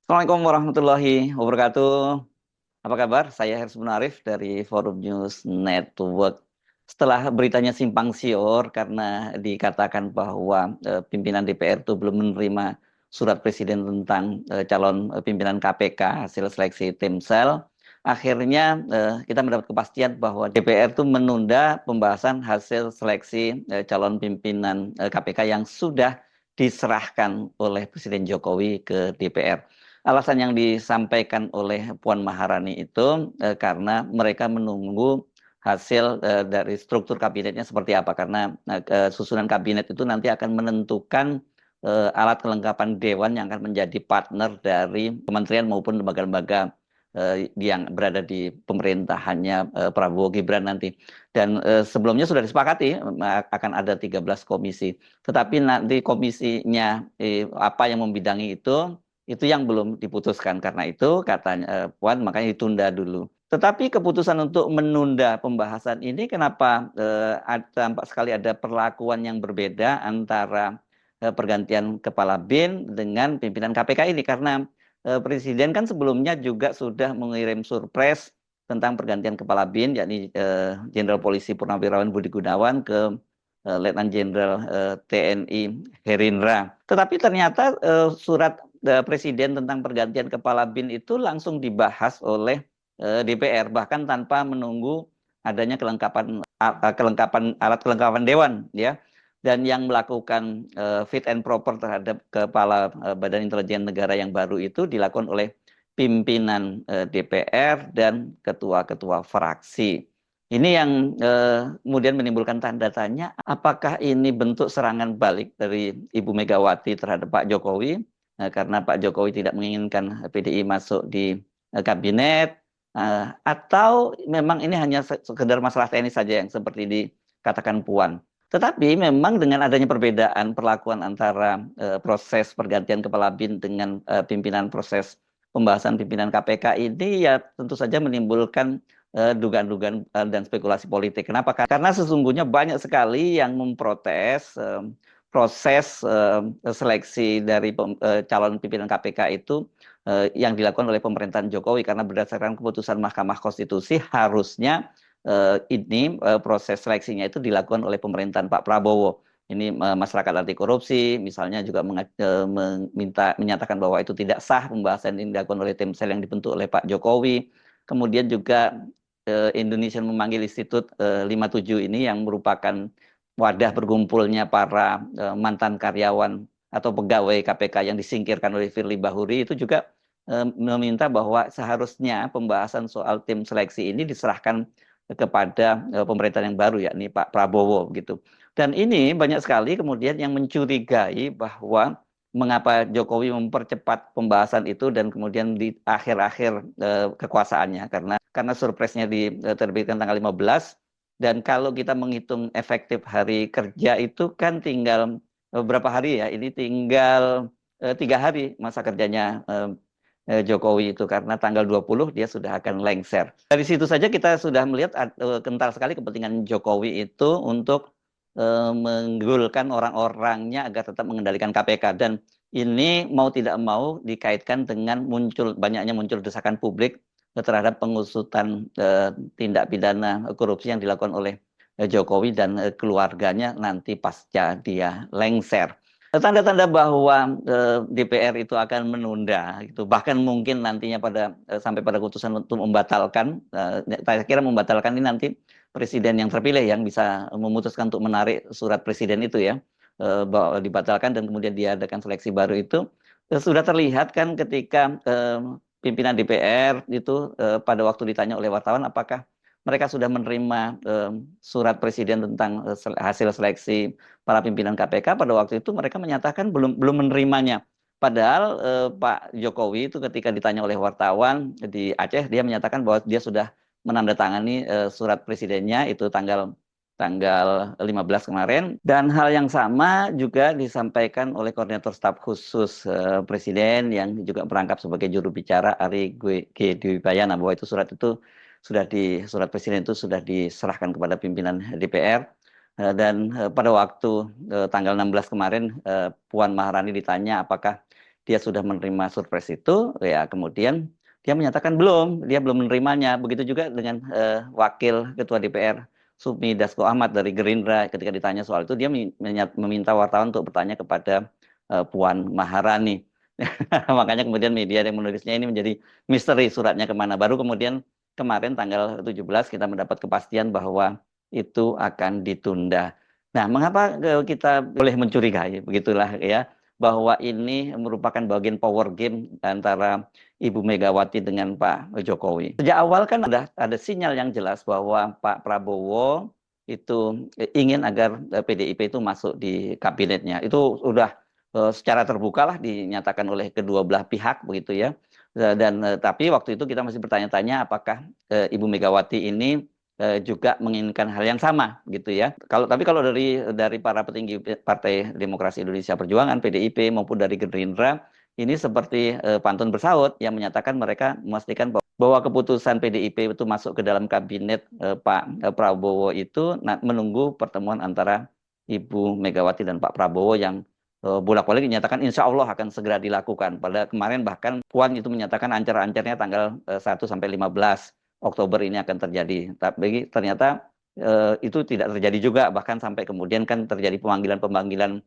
Assalamualaikum warahmatullahi wabarakatuh. Apa kabar? Saya Hersman Munarif dari Forum News Network. Setelah beritanya simpang siur karena dikatakan bahwa pimpinan DPR itu belum menerima surat presiden tentang calon pimpinan KPK hasil seleksi tim sel, akhirnya kita mendapat kepastian bahwa DPR itu menunda pembahasan hasil seleksi calon pimpinan KPK yang sudah diserahkan oleh Presiden Jokowi ke DPR. Alasan yang disampaikan oleh Puan Maharani itu karena mereka menunggu hasil dari struktur kabinetnya seperti apa. Karena susunan kabinet itu nanti akan menentukan alat kelengkapan dewan yang akan menjadi partner dari kementerian maupun lembaga-lembaga yang berada di pemerintahannya Prabowo Gibran nanti. Dan sebelumnya sudah disepakati akan ada 13 komisi. Tetapi nanti komisinya apa yang membidangi itu yang belum diputuskan. Karena itu katanya Puan makanya ditunda dulu. Tetapi keputusan untuk menunda pembahasan ini kenapa tampak sekali ada perlakuan yang berbeda antara pergantian kepala BIN dengan pimpinan KPK ini. Karena Presiden kan sebelumnya juga sudah mengirim surpres tentang pergantian kepala BIN, yakni Jenderal Polisi Purnawirawan Budi Gunawan ke Letnan Jenderal TNI Herindra. Tetapi ternyata surat Presiden tentang pergantian kepala BIN itu langsung dibahas oleh DPR, bahkan tanpa menunggu adanya kelengkapan alat kelengkapan dewan, ya. Dan yang melakukan fit and proper terhadap kepala Badan Intelijen Negara yang baru itu dilakukan oleh pimpinan DPR dan ketua-ketua fraksi. Ini yang kemudian menimbulkan tanda tanya, apakah ini bentuk serangan balik dari Ibu Megawati terhadap Pak Jokowi, karena Pak Jokowi tidak menginginkan PDI masuk di kabinet, atau memang ini hanya sekedar masalah teknis saja yang seperti dikatakan Puan. Tetapi memang dengan adanya perbedaan perlakuan antara proses pergantian kepala BIN dengan pimpinan proses pembahasan pimpinan KPK ini, ya tentu saja menimbulkan dugaan-dugaan dan spekulasi politik. Kenapa? Karena sesungguhnya banyak sekali yang memprotes proses seleksi dari calon pimpinan KPK itu yang dilakukan oleh pemerintahan Jokowi, karena berdasarkan keputusan Mahkamah Konstitusi harusnya proses seleksinya itu dilakukan oleh pemerintahan Pak Prabowo. Ini masyarakat anti korupsi misalnya juga menyatakan bahwa itu tidak sah pembahasan ini dilakukan oleh tim sel yang dibentuk oleh Pak Jokowi. Kemudian juga Indonesia memanggil Institut 57 ini yang merupakan wadah berkumpulnya para mantan karyawan atau pegawai KPK yang disingkirkan oleh Firly Bahuri, itu juga meminta bahwa seharusnya pembahasan soal tim seleksi ini diserahkan kepada pemerintahan yang baru, yakni Pak Prabowo gitu. Dan ini banyak sekali kemudian yang mencurigai bahwa mengapa Jokowi mempercepat pembahasan itu dan kemudian di akhir-akhir kekuasaannya, karena surpresnya diterbitkan tanggal 15, dan kalau kita menghitung efektif hari kerja itu kan tinggal berapa hari ya? Ini tinggal 3 hari masa kerjanya Jokowi itu, karena tanggal 20 dia sudah akan lengser. Dari situ saja kita sudah melihat kental sekali kepentingan Jokowi itu untuk menggulkan orang-orangnya agar tetap mengendalikan KPK. Dan ini mau tidak mau dikaitkan dengan banyaknya muncul desakan publik terhadap pengusutan tindak pidana korupsi yang dilakukan oleh Jokowi dan keluarganya nanti pasca dia lengser. Tanda-tanda bahwa DPR itu akan menunda, gitu. Bahkan mungkin nantinya sampai pada keputusan untuk membatalkan. Saya kira membatalkan ini nanti presiden yang terpilih yang bisa memutuskan untuk menarik surat presiden itu, ya, bahwa dibatalkan dan kemudian diadakan seleksi baru itu. Sudah terlihat kan ketika pimpinan DPR itu pada waktu ditanya oleh wartawan apakah mereka sudah menerima surat presiden tentang hasil seleksi para pimpinan KPK, pada waktu itu mereka menyatakan belum menerimanya. Padahal Pak Jokowi itu ketika ditanya oleh wartawan di Aceh, dia menyatakan bahwa dia sudah menandatangani surat presidennya itu tanggal 15 kemarin. Dan hal yang sama juga disampaikan oleh koordinator staf khusus presiden yang juga merangkap sebagai juru bicara Ari G. Dwi Bayana, bahwa itu surat presiden itu sudah diserahkan kepada pimpinan DPR. Dan pada waktu tanggal 16 kemarin Puan Maharani ditanya apakah dia sudah menerima surprise itu, ya kemudian dia menyatakan dia belum menerimanya. Begitu juga dengan Wakil Ketua DPR Sumi Dasko Ahmad dari Gerindra, ketika ditanya soal itu dia meminta wartawan untuk bertanya kepada Puan Maharani. Makanya kemudian media yang menulisnya ini menjadi misteri suratnya kemana. Baru kemudian kemarin tanggal 17 kita mendapat kepastian bahwa itu akan ditunda. Nah, mengapa kita boleh mencurigai begitulah ya, bahwa ini merupakan bagian power game antara Ibu Megawati dengan Pak Jokowi. Sejak awal kan ada sinyal yang jelas bahwa Pak Prabowo itu ingin agar PDIP itu masuk di kabinetnya. Itu sudah secara terbuka lah dinyatakan oleh kedua belah pihak begitu ya. Dan tapi waktu itu kita masih bertanya-tanya apakah Ibu Megawati ini juga menginginkan hal yang sama gitu ya. Kalau dari para petinggi Partai Demokrasi Indonesia Perjuangan PDIP maupun dari Gerindra ini seperti pantun bersaut yang menyatakan mereka memastikan bahwa keputusan PDIP itu masuk ke dalam kabinet Pak Prabowo itu menunggu pertemuan antara Ibu Megawati dan Pak Prabowo yang bolak-balik dinyatakan insya Allah akan segera dilakukan. Pada kemarin bahkan Puan itu menyatakan ancar-ancarnya tanggal 1 sampai 15 Oktober ini akan terjadi. Tapi ternyata itu tidak terjadi juga, bahkan sampai kemudian kan terjadi pemanggilan-pemanggilan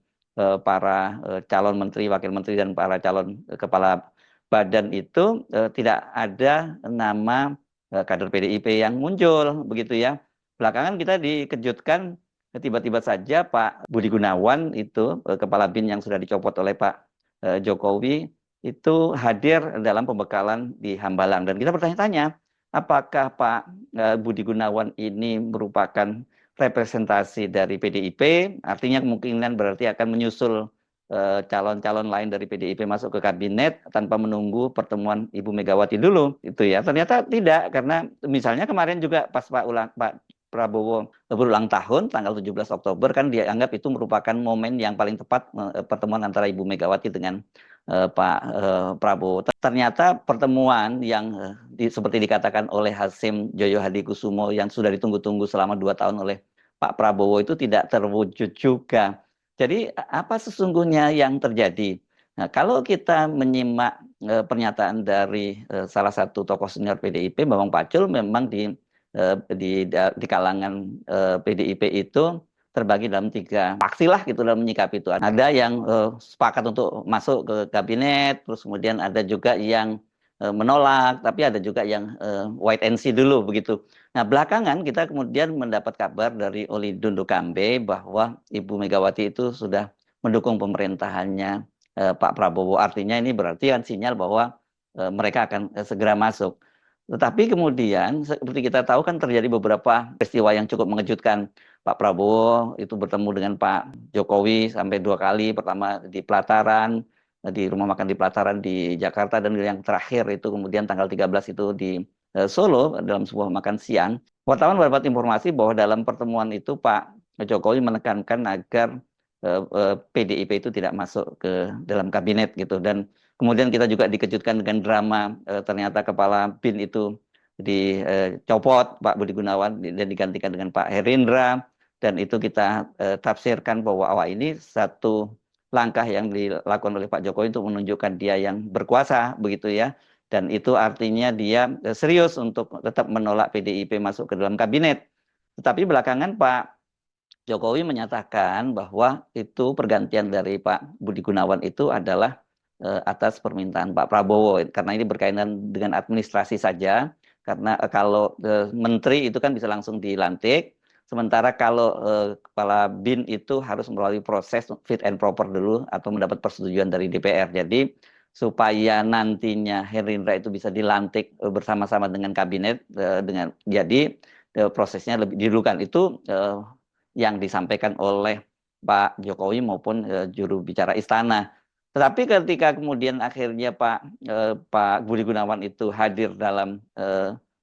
para calon menteri, wakil menteri, dan para calon kepala badan itu tidak ada nama kader PDIP yang muncul, begitu ya. Belakangan kita dikejutkan tiba-tiba saja Pak Budi Gunawan itu kepala BIN yang sudah dicopot oleh Pak Jokowi itu hadir dalam pembekalan di Hambalang, dan kita bertanya-tanya apakah Pak Budi Gunawan ini merupakan representasi dari PDIP, artinya kemungkinan berarti akan menyusul calon-calon lain dari PDIP masuk ke kabinet tanpa menunggu pertemuan Ibu Megawati dulu, itu ya. Ternyata tidak, karena misalnya kemarin juga pas Pak Prabowo berulang tahun tanggal 17 Oktober kan dianggap itu merupakan momen yang paling tepat pertemuan antara Ibu Megawati dengan Pak Prabowo. Ternyata pertemuan yang seperti dikatakan oleh Hasim Joyo Hadikusumo yang sudah ditunggu-tunggu selama 2 tahun oleh Pak Prabowo itu tidak terwujud juga. Jadi apa sesungguhnya yang terjadi? Nah, kalau kita menyimak pernyataan dari salah satu tokoh senior PDIP, Bambang Pacul, memang di kalangan PDIP itu terbagi dalam 3 faksi lah gitu dalam menyikapi itu. Ada yang sepakat untuk masuk ke kabinet, terus kemudian ada juga yang menolak, tapi ada juga yang wait and see dulu begitu. Nah, belakangan kita kemudian mendapat kabar dari Oli Dondo Kambe bahwa Ibu Megawati itu sudah mendukung pemerintahannya Pak Prabowo. Artinya ini berarti kan sinyal bahwa mereka akan segera masuk. Tetapi kemudian seperti kita tahu kan terjadi beberapa peristiwa yang cukup mengejutkan. Pak Prabowo itu bertemu dengan Pak Jokowi sampai 2 kali. Pertama di Pelataran, di rumah makan di Pelataran di Jakarta, dan yang terakhir itu kemudian tanggal 13 itu di Solo dalam sebuah makan siang. Wartawan mendapat informasi bahwa dalam pertemuan itu Pak Jokowi menekankan agar PDIP itu tidak masuk ke dalam kabinet gitu, dan kemudian kita juga dikejutkan dengan drama ternyata kepala BIN itu dicopot Pak Budi Gunawan dan digantikan dengan Pak Herindra, dan itu kita tafsirkan bahwa ini satu langkah yang dilakukan oleh Pak Jokowi untuk menunjukkan dia yang berkuasa begitu ya, dan itu artinya dia serius untuk tetap menolak PDIP masuk ke dalam kabinet. Tetapi belakangan Pak Jokowi menyatakan bahwa itu pergantian dari Pak Budi Gunawan itu adalah atas permintaan Pak Prabowo, karena ini berkaitan dengan administrasi saja, karena kalau menteri itu kan bisa langsung dilantik, sementara kalau kepala BIN itu harus melalui proses fit and proper dulu atau mendapat persetujuan dari DPR. Jadi supaya nantinya Herindra itu bisa dilantik bersama-sama dengan kabinet, jadi prosesnya lebih dilukan. Itu yang disampaikan oleh Pak Jokowi maupun juru bicara istana. Tetapi ketika kemudian akhirnya Pak Budi Gunawan itu hadir dalam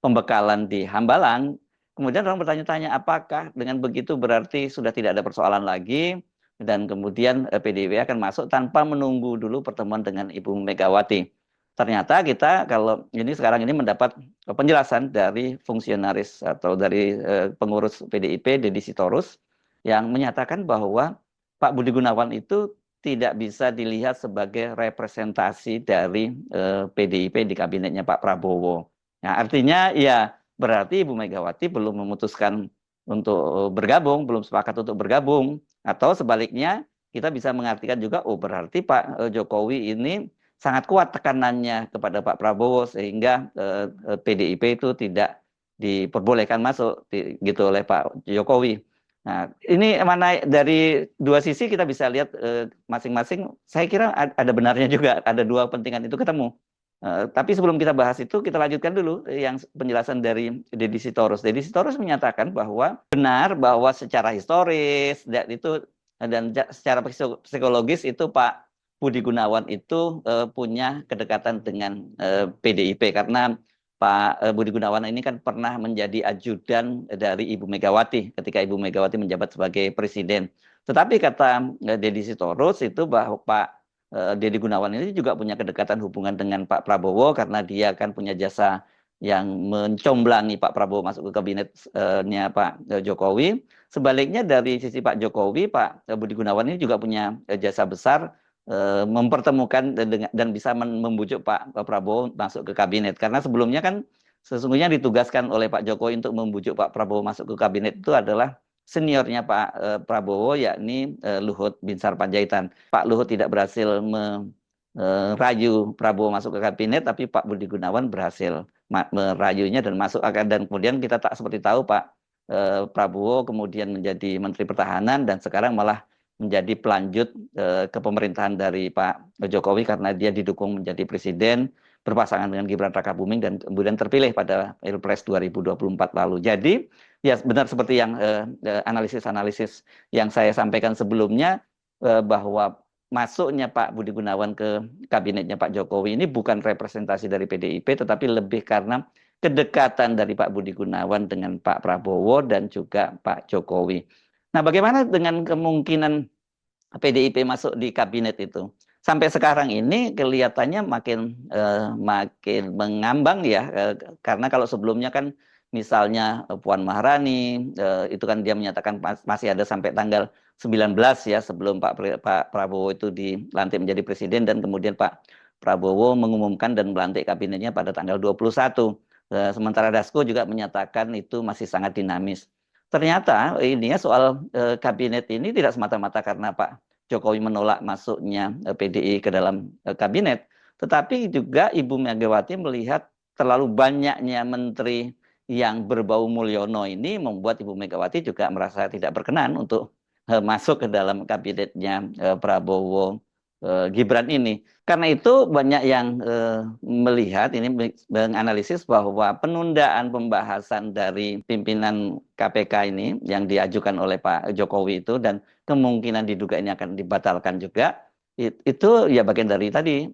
pembekalan di Hambalang, kemudian orang bertanya-tanya apakah dengan begitu berarti sudah tidak ada persoalan lagi, dan kemudian PDIP akan masuk tanpa menunggu dulu pertemuan dengan Ibu Megawati. Ternyata kita kalau ini sekarang ini mendapat penjelasan dari fungsionaris atau dari pengurus PDIP, Deddy Sitorus, yang menyatakan bahwa Pak Budi Gunawan itu tidak bisa dilihat sebagai representasi dari PDIP di kabinetnya Pak Prabowo. Nah, artinya ya berarti Ibu Megawati belum memutuskan untuk bergabung, belum sepakat untuk bergabung, atau sebaliknya kita bisa mengartikan juga, oh berarti Pak Jokowi ini sangat kuat tekanannya kepada Pak Prabowo sehingga PDIP itu tidak diperbolehkan masuk gitu oleh Pak Jokowi. Nah, ini mana dari dua sisi kita bisa lihat masing-masing. Saya kira ada benarnya juga, ada dua kepentingan itu ketemu. Tapi sebelum kita bahas itu, kita lanjutkan dulu yang penjelasan dari Deddy Sitorus. Deddy Sitorus menyatakan bahwa benar bahwa secara historis dan secara psikologis itu Pak Budi Gunawan itu punya kedekatan dengan PDIP karena Pak Budi Gunawan ini kan pernah menjadi ajudan dari Ibu Megawati ketika Ibu Megawati menjabat sebagai presiden. Tetapi kata Deddy Sitorus itu bahwa Pak Deddy Gunawan ini juga punya kedekatan hubungan dengan Pak Prabowo karena dia kan punya jasa yang mencomblangi Pak Prabowo masuk ke kabinetnya Pak Jokowi. Sebaliknya dari sisi Pak Jokowi, Pak Budi Gunawan ini juga punya jasa besar mempertemukan dan bisa membujuk Pak Prabowo masuk ke kabinet. Karena sebelumnya kan sesungguhnya ditugaskan oleh Pak Jokowi untuk membujuk Pak Prabowo masuk ke kabinet itu adalah seniornya Pak Prabowo, yakni Luhut Binsar Panjaitan. Pak Luhut tidak berhasil merayu Prabowo masuk ke kabinet, tapi Pak Budi Gunawan berhasil merayunya dan masuk. Dan kemudian kita tak seperti tahu Pak Prabowo kemudian menjadi Menteri Pertahanan dan sekarang malah menjadi pelanjut kepemerintahan dari Pak Jokowi karena dia didukung menjadi presiden berpasangan dengan Gibran Rakabuming dan kemudian terpilih pada Pilpres 2024 lalu. Jadi ya benar seperti yang analisis-analisis yang saya sampaikan sebelumnya bahwa masuknya Pak Budi Gunawan ke kabinetnya Pak Jokowi ini bukan representasi dari PDIP tetapi lebih karena kedekatan dari Pak Budi Gunawan dengan Pak Prabowo dan juga Pak Jokowi. Nah, bagaimana dengan kemungkinan PDIP masuk di kabinet itu? Sampai sekarang ini kelihatannya makin mengambang ya, karena kalau sebelumnya kan misalnya Puan Maharani itu kan dia menyatakan masih ada sampai tanggal 19 ya sebelum Pak Prabowo itu dilantik menjadi presiden dan kemudian Pak Prabowo mengumumkan dan melantik kabinetnya pada tanggal 21. Sementara Dasko juga menyatakan itu masih sangat dinamis. Ternyata ini ya soal kabinet ini tidak semata-mata karena Pak Jokowi menolak masuknya PDI ke dalam kabinet, tetapi juga Ibu Megawati melihat terlalu banyaknya menteri yang berbau Mulyono ini membuat Ibu Megawati juga merasa tidak berkenan untuk masuk ke dalam kabinetnya Prabowo Gibran ini. Karena itu banyak yang melihat ini menganalisis bahwa penundaan pembahasan dari pimpinan KPK ini yang diajukan oleh Pak Jokowi itu dan kemungkinan diduga ini akan dibatalkan juga itu ya bagian dari tadi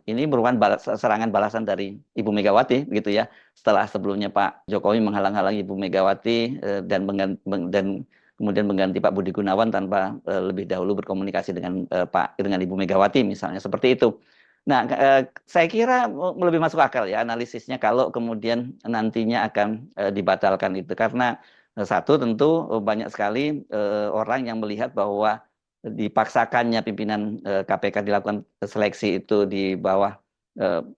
ini merupakan serangan balasan dari Ibu Megawati gitu ya setelah sebelumnya Pak Jokowi menghalang-halangi Ibu Megawati dan kemudian mengganti Pak Budi Gunawan tanpa lebih dahulu berkomunikasi dengan Ibu Megawati misalnya seperti itu. Nah, saya kira lebih masuk akal ya analisisnya kalau kemudian nantinya akan dibatalkan itu karena satu tentu banyak sekali orang yang melihat bahwa dipaksakannya pimpinan KPK dilakukan seleksi itu di bawah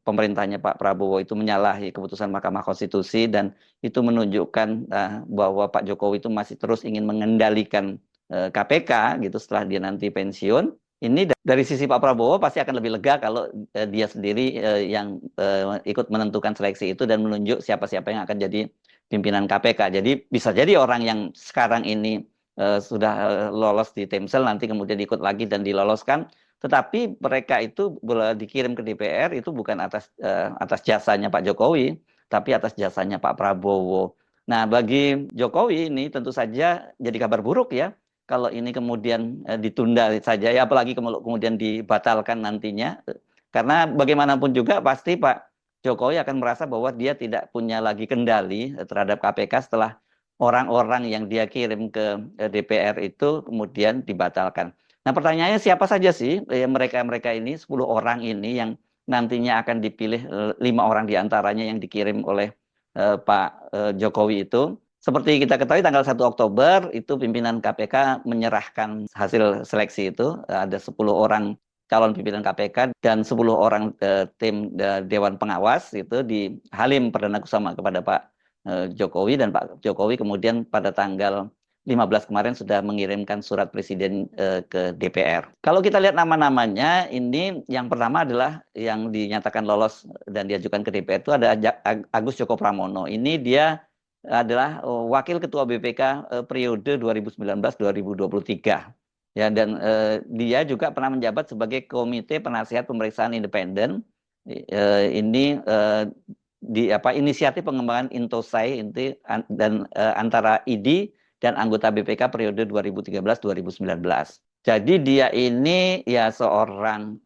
pemerintahnya Pak Prabowo itu menyalahi keputusan Mahkamah Konstitusi dan itu menunjukkan bahwa Pak Jokowi itu masih terus ingin mengendalikan KPK gitu setelah dia nanti pensiun. Ini dari sisi Pak Prabowo pasti akan lebih lega kalau dia sendiri yang ikut menentukan seleksi itu dan menunjuk siapa-siapa yang akan jadi pimpinan KPK. Jadi bisa jadi orang yang sekarang ini sudah lolos di Temsel nanti kemudian ikut lagi dan diloloskan tetapi mereka itu boleh dikirim ke DPR itu bukan atas jasanya Pak Jokowi, tapi atas jasanya Pak Prabowo. Nah, bagi Jokowi ini tentu saja jadi kabar buruk ya. Kalau ini kemudian ditunda saja ya, apalagi kemudian dibatalkan nantinya. Karena bagaimanapun juga pasti Pak Jokowi akan merasa bahwa dia tidak punya lagi kendali terhadap KPK setelah orang-orang yang dia kirim ke DPR itu kemudian dibatalkan. Nah, pertanyaannya siapa saja sih mereka-mereka ini 10 orang ini yang nantinya akan dipilih 5 orang diantaranya yang dikirim oleh Pak Jokowi itu. seperti kita ketahui tanggal 1 Oktober itu pimpinan KPK menyerahkan hasil seleksi itu, ada 10 orang calon pimpinan KPK dan 10 orang tim Dewan Pengawas itu di Halim Perdana Kusuma kepada Pak Jokowi, dan Pak Jokowi kemudian pada tanggal 15 kemarin sudah mengirimkan surat presiden ke DPR. Kalau kita lihat nama-namanya, ini yang pertama adalah yang dinyatakan lolos dan diajukan ke DPR itu ada Agus Joko Pramono. Ini dia adalah Wakil Ketua BPK periode 2019-2023. Ya, dan dia juga pernah menjabat sebagai Komite Penasihat Pemeriksaan Independen. Ini inisiatif pengembangan Intosai dan antara ID dan anggota BPK periode 2013-2019. Jadi dia ini ya seorang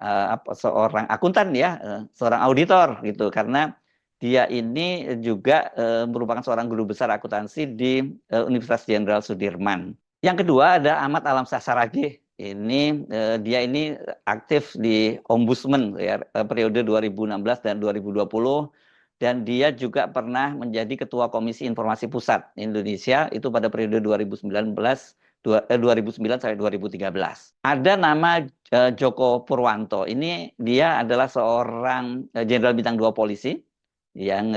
akuntan ya, seorang auditor gitu, karena dia ini juga merupakan seorang guru besar akuntansi di Universitas Jenderal Sudirman. Yang kedua ada Ahmad Alamsyah Saragih. Ini dia ini aktif di Ombudsman ya, periode 2016 dan 2020, dan dia juga pernah menjadi Ketua Komisi Informasi Pusat Indonesia itu pada periode 2009 sampai 2013. Ada nama Joko Purwanto. Ini dia adalah seorang Jenderal Bintang 2 polisi yang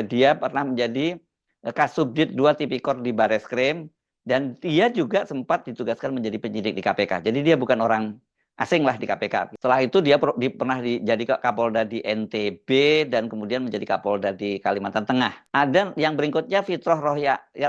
dia pernah menjadi Kasubdit 2 Tipikor di Bareskrim, dan dia juga sempat ditugaskan menjadi penyidik di KPK. Jadi dia bukan orang asing lah di KPK. Setelah itu dia pernah jadi Kapolda di NTB dan kemudian menjadi Kapolda di Kalimantan Tengah. Ada yang berikutnya Fitroh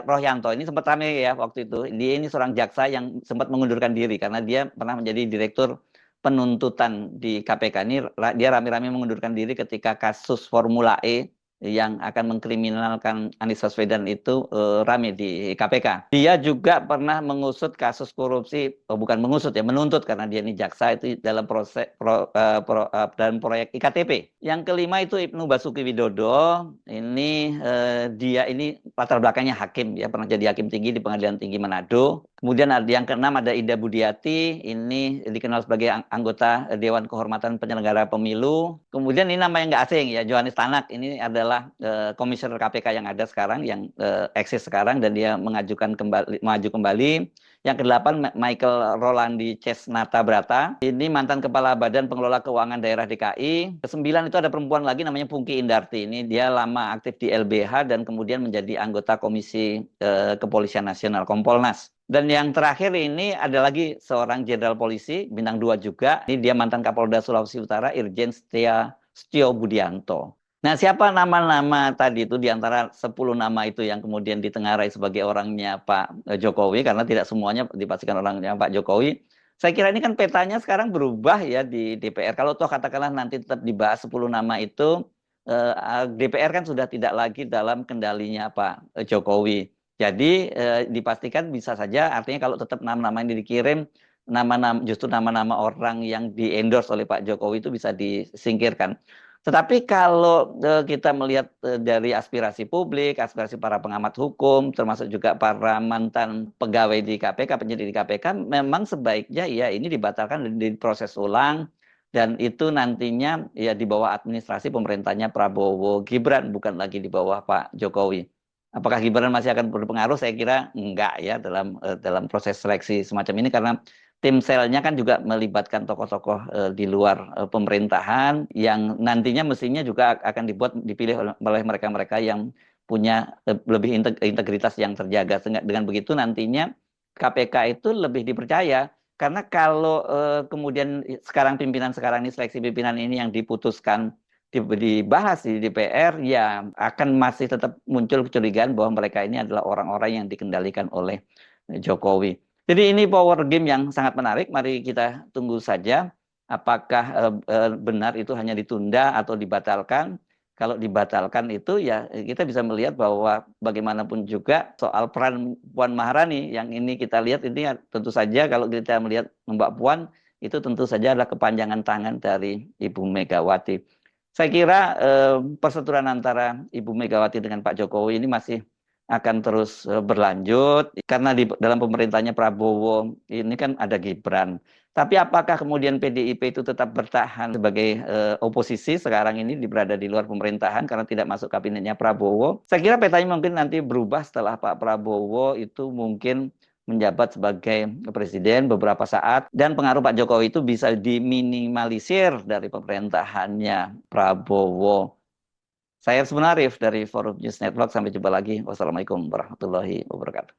Rohyanto. Ini sempat ramai ya waktu itu. Dia ini seorang jaksa yang sempat mengundurkan diri karena dia pernah menjadi Direktur Penuntutan di KPK. Ini dia rame-rame mengundurkan diri ketika kasus Formula E yang akan mengkriminalkan Anies Baswedan itu rame di KPK. Dia juga pernah mengusut kasus korupsi, bukan mengusut ya, menuntut karena dia ini jaksa itu dalam dalam proyek IKTP. Yang kelima itu Ibnu Basuki Widodo. Ini dia ini latar belakangnya hakim ya, pernah jadi hakim tinggi di Pengadilan Tinggi Manado. Kemudian yang keenam ada Ida Budiati, ini dikenal sebagai anggota Dewan Kehormatan Penyelenggara Pemilu. Kemudian ini nama yang nggak asing ya, Johannes Tanak, ini adalah komisioner KPK yang ada sekarang, yang eksis sekarang, dan dia maju kembali. Yang kedelapan Michael Rolandi Cesnata Brata, ini mantan Kepala Badan Pengelola Keuangan Daerah DKI. Kesembilan itu ada perempuan lagi namanya Pungki Indarti, ini dia lama aktif di LBH dan kemudian menjadi anggota Komisi Kepolisian Nasional Kompolnas. Dan yang terakhir ini ada lagi seorang jenderal polisi bintang 2 juga. Ini dia mantan Kapolda Sulawesi Utara Irjen Setio Budianto. Nah, siapa nama-nama tadi itu di antara 10 nama itu yang kemudian ditengarai sebagai orangnya Pak Jokowi, karena tidak semuanya dipastikan orangnya Pak Jokowi. Saya kira ini kan petanya sekarang berubah ya di DPR. Kalau toh katakanlah nanti tetap dibahas 10 nama itu, DPR kan sudah tidak lagi dalam kendalinya Pak Jokowi. Jadi dipastikan bisa saja, artinya kalau tetap nama-nama ini dikirim, justru nama-nama orang yang di-endorse oleh Pak Jokowi itu bisa disingkirkan. Tetapi kalau kita melihat dari aspirasi publik, aspirasi para pengamat hukum, termasuk juga para mantan pegawai di KPK, penyidik di KPK, memang sebaiknya ya ini dibatalkan dan diproses ulang, dan itu nantinya ya di bawah administrasi pemerintahnya Prabowo Gibran, bukan lagi di bawah Pak Jokowi. Apakah Gibran masih akan berpengaruh? Saya kira enggak ya dalam proses seleksi semacam ini, karena tim selnya kan juga melibatkan tokoh-tokoh di luar pemerintahan yang nantinya mestinya juga akan dipilih oleh mereka-mereka yang punya lebih integritas yang terjaga. Dengan begitu nantinya KPK itu lebih dipercaya, karena kalau kemudian pimpinan sekarang ini, seleksi pimpinan ini yang diputuskan dibahas di DPR, ya akan masih tetap muncul kecurigaan bahwa mereka ini adalah orang-orang yang dikendalikan oleh Jokowi. Jadi ini power game yang sangat menarik. Mari kita tunggu saja apakah benar itu hanya ditunda atau dibatalkan. Kalau dibatalkan itu ya kita bisa melihat bahwa bagaimanapun juga soal peran Puan Maharani yang ini kita lihat ini ya, tentu saja kalau kita melihat Mbak Puan itu tentu saja adalah kepanjangan tangan dari Ibu Megawati. Saya kira perseteruan antara Ibu Megawati dengan Pak Jokowi ini masih akan terus berlanjut karena di dalam pemerintahnya Prabowo ini kan ada Gibran. Tapi apakah kemudian PDIP itu tetap bertahan sebagai oposisi sekarang ini berada di luar pemerintahan karena tidak masuk kabinetnya Prabowo? Saya kira petanya mungkin nanti berubah setelah Pak Prabowo itu mungkin menjabat sebagai presiden beberapa saat dan pengaruh Pak Jokowi itu bisa diminimalisir dari pemerintahannya Prabowo. Saya Arif dari Forum News Network. Sampai jumpa lagi. Wassalamualaikum warahmatullahi wabarakatuh.